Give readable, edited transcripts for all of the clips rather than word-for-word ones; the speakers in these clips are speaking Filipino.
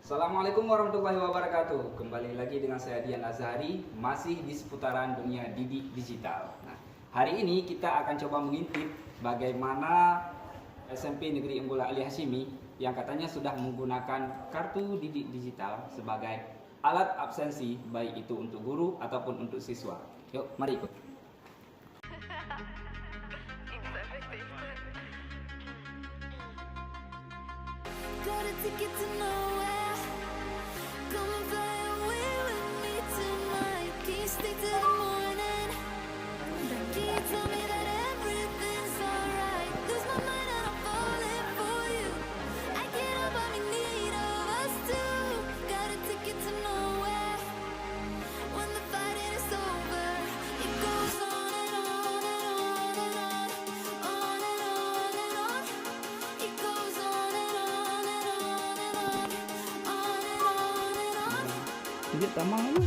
Assalamualaikum warahmatullahi wabarakatuh. Kembali lagi dengan saya Dian Azhari, masih di seputaran dunia didik digital. Nah, hari ini kita akan coba mengintip bagaimana SMP Negeri Unggul Ali Hashimi yang katanya sudah menggunakan kartu didik digital sebagai alat absensi, baik itu untuk guru ataupun untuk siswa. Yuk, mari ikut. Got a ticket to nowhere. Come and fly away with me tonight. Can you stay till the morning? Can you tell me that everything's alright? Lose my mind and I'm falling for you. I can't help but be in need of us two. Got a ticket to nowhere. When the fighting is over, it goes on and on and on and on, on and on and on. It goes on and on and on and on, on and on and on. Tidak tamang.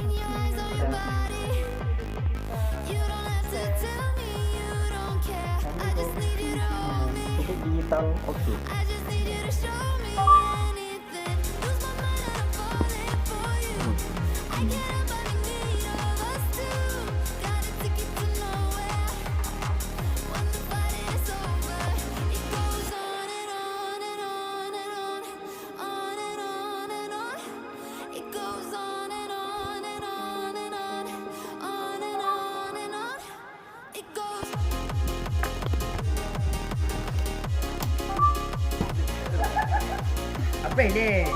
In your eyes or your body, you don't have to tell me you don't care. I just need you to hold me. Untuk digital, oke. I just need you to show me anything. Lose my mind and I'm falling for you. I can't help but be in need of us two. Got a ticket to nowhere. When the fighting is over, it goes on and on and on and on, on and on and on. It goes on and on and on and on, on and on and on. It goes. Apa ini?